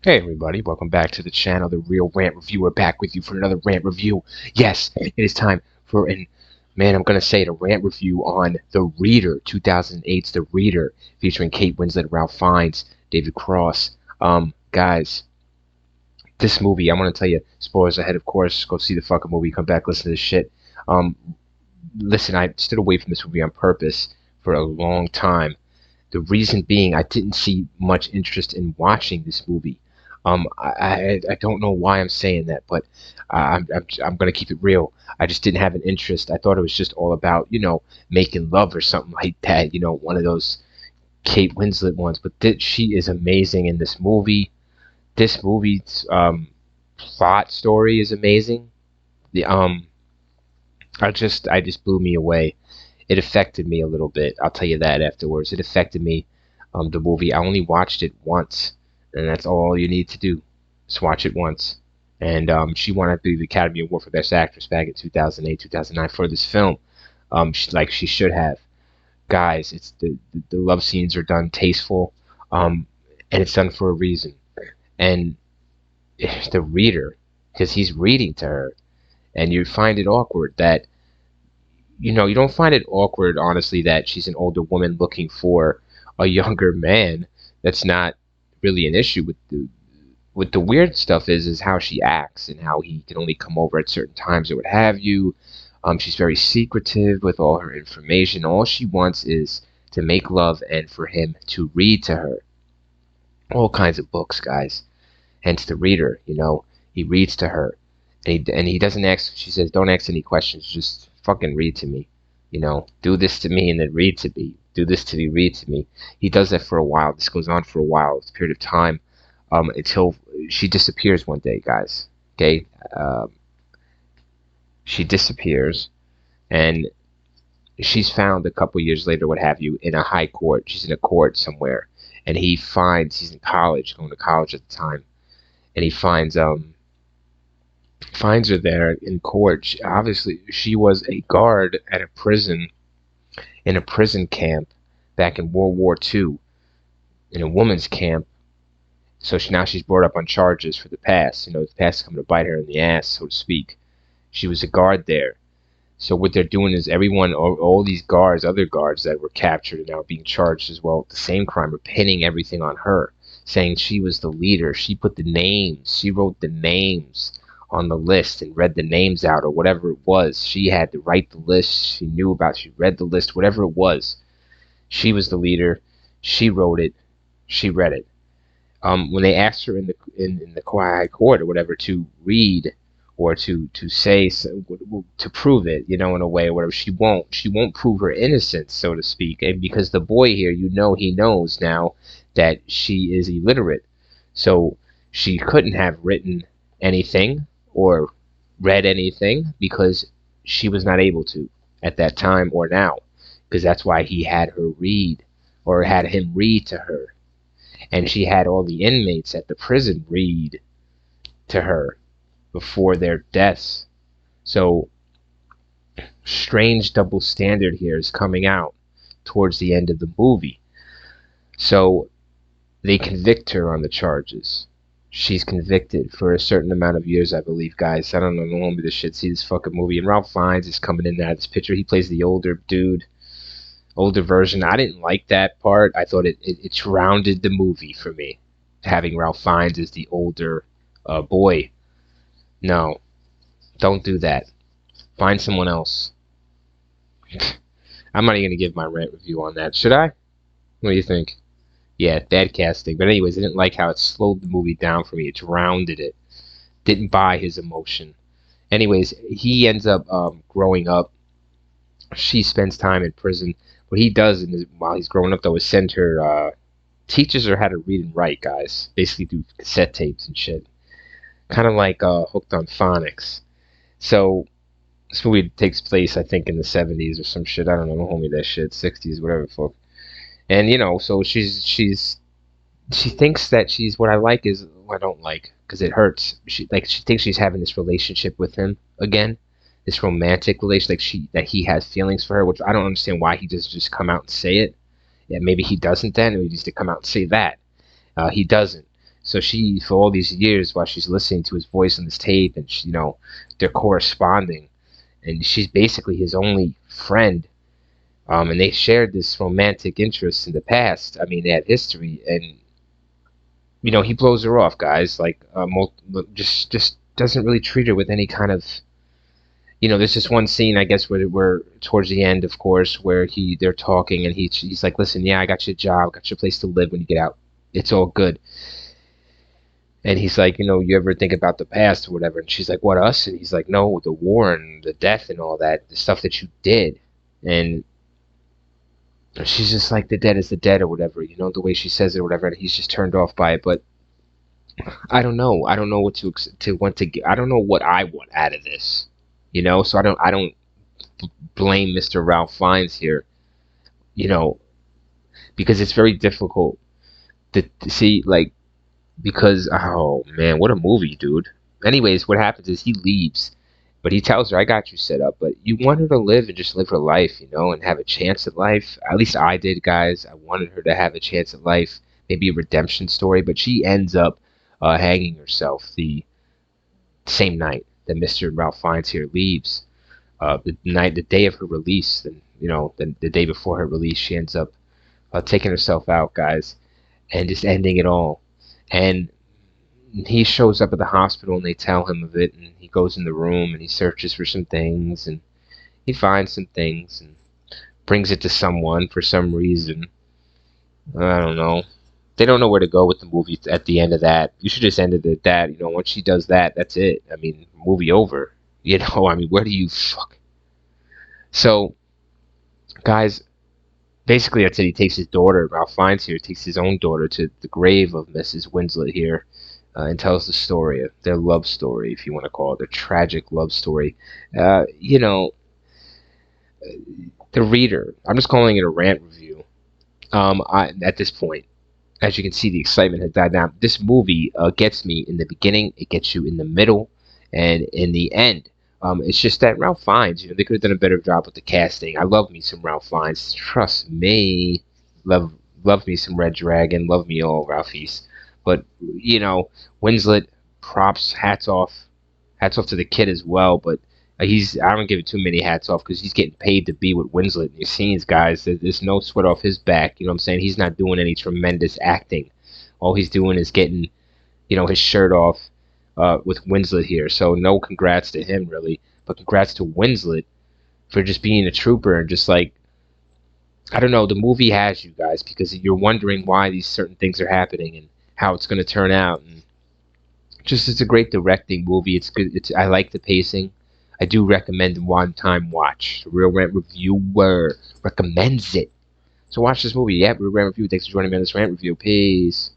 Hey everybody, welcome back to the channel, The Real Rant Reviewer, back with you for another rant review. Yes, it is time for I'm gonna say it, a rant review on The Reader, 2008's The Reader, featuring Kate Winslet, Ralph Fiennes, David Cross. Guys, this movie, I want to tell you, spoilers ahead, of course, go see the fucking movie, come back, listen to this shit. Um, Listen, I stood away from this movie on purpose for a long time. The reason being, I didn't see much interest in watching this movie. I don't know why I'm saying that, but I'm gonna keep it real. I just didn't have an interest. I thought it was just all about making love or something like that. One of those Kate Winslet ones. But she is amazing in this movie. This movie's plot story is amazing. The I just blew me away. It affected me a little bit. I'll tell you that afterwards. It affected me. The movie. I only watched it once, and that's all you need to do. Just watch it once. And she won, I believe, the Academy Award for Best Actress back in 2008, 2009 for this film. Like she should have. Guys, it's the love scenes are done tasteful, and it's done for a reason. And the reader, because he's reading to her, and you find it awkward that you don't find it awkward, honestly, that she's an older woman looking for a younger man. That's not really an issue. With the weird stuff is how she acts and how he can only come over at certain times or what have you. She's very secretive with all her information. All she wants is to make love and for him to read to her. All kinds of books, guys. Hence the reader. He reads to her, and he doesn't ask. She says, "Don't ask any questions. Just fucking read to me. Do this to me and then read to me. Do this to me, read to me." He does that for a while. This goes on for a while. It's a period of time, until she disappears one day, guys. Okay, she disappears, and she's found a couple years later, what have you, in a high court. She's in a court somewhere, and he's in college, going to college at the time, and he finds her there in court. Obviously, she was a guard at a prison, in a prison camp back in World War II, in a woman's camp. So now she's brought up on charges for the past. The past is coming to bite her in the ass, so to speak. She was a guard there. So what they're doing is everyone, all these guards, other guards that were captured and now being charged as well with the same crime, are pinning everything on her, saying she was the leader. She put the names, she wrote the names on the list and read the names out or whatever it was. She had to write the list. She read the list, whatever it was. She was the leader. She wrote it. She read it. When they asked her in the high court or whatever to read or to say to prove it, in a way or whatever, she won't prove her innocence, so to speak. And because the boy here, he knows now that she is illiterate, so she couldn't have written anything or read anything because she was not able to at that time or now, because that's why he had her read, or had him read to her, and she had all the inmates at the prison read to her before their deaths. So, strange double standard here is coming out towards the end of the movie. So, they convict her on the charges. She's convicted for a certain amount of years, I believe, guys. I don't know, don't hold me this shit. See this fucking movie. And Ralph Fiennes is coming in there at this picture. He plays the older dude, older version. I didn't like that part. I thought it rounded the movie for me, having Ralph Fiennes as the older boy. No, don't do that. Find someone else. I'm not even gonna give my rant review on that. Should I? What do you think? Yeah, bad casting. But anyways, I didn't like how it slowed the movie down for me. It rounded it. Didn't buy his emotion. Anyways, he ends up growing up. She spends time in prison. What he does while he's growing up, though, is send her, teaches her how to read and write, guys. Basically do cassette tapes and shit. Kind of like Hooked on Phonics. So this movie takes place, I think, in the 70s or some shit. I don't know. Don't hold me that shit. 60s, whatever the fuck. And so she thinks that she's, what I like is, what I don't like, because it hurts. She thinks she's having this relationship with him again, this romantic relation, that he has feelings for her, which I don't understand why he doesn't just come out and say it. Yeah, maybe he doesn't then, or he needs to come out and say that. He doesn't. So she, for all these years, while she's listening to his voice on this tape, and she, they're corresponding, and she's basically his only friend. And they shared this romantic interest in the past. I mean, they had history, and he blows her off, guys. Like, just doesn't really treat her with any kind of. There's this one scene, I guess, where towards the end, of course, where they're talking, and he's like, "Listen, yeah, I got you a job, got your place to live when you get out. It's all good." And he's like, "You ever think about the past or whatever?" And she's like, "What, us?" And he's like, "No, the war and the death and all that, the stuff that you did." And she's just like, "The dead is the dead," or whatever, the way she says it or whatever. And he's just turned off by it. But I don't know. I don't know what to want to get. I don't know what I want out of this. So I don't blame Mr. Ralph Fiennes here. You know, because it's very difficult to see, like, because, oh man, what a movie, dude. Anyways, what happens is he leaves, but he tells her, "I got you set up, but you want her to live and just live her life, and have a chance at life." At least I did, guys. I wanted her to have a chance at life, maybe a redemption story, but she ends up hanging herself the same night that Mr. Ralph Fiennes here leaves. The day of her release, and the day before her release, she ends up taking herself out, guys, and just ending it all. And he shows up at the hospital, and they tell him of it, and he goes in the room and he searches for some things, and he finds some things and brings it to someone for some reason. I don't know. They don't know where to go with the movie at the end of that. You should just end it at that. Once she does that, that's it. I mean, movie over. I mean, where do you fuck? So, guys, basically that's it. He takes his daughter, Ralph Fiennes here, takes his own daughter to the grave of Mrs. Winslet here, and tells the story, their love story, if you want to call it, their tragic love story. Uh, you know, the reader, I'm just calling it a rant review. At this point, as you can see, the excitement has died down. This movie gets me in the beginning, it gets you in the middle, and in the end. It's just that Ralph Fiennes, they could have done a better job with the casting. I love me some Ralph Fiennes. Trust me. Love me some Red Dragon. Love me all Ralphies. But, Winslet, props, hats off to the kid as well. But I don't give it too many hats off because he's getting paid to be with Winslet in these scenes, guys. There's no sweat off his back. You know what I'm saying? He's not doing any tremendous acting. All he's doing is getting, his shirt off with Winslet here. So no congrats to him, really. But congrats to Winslet for just being a trooper and just like, I don't know, the movie has you guys because you're wondering why these certain things are happening and how it's going to turn out. And just it's a great directing movie. It's good. I like the pacing. I do recommend a one-time watch. The Real Rant Reviewer recommends it. So watch this movie. Yeah, Real Rant Review. Thanks for joining me on this rant review. Peace.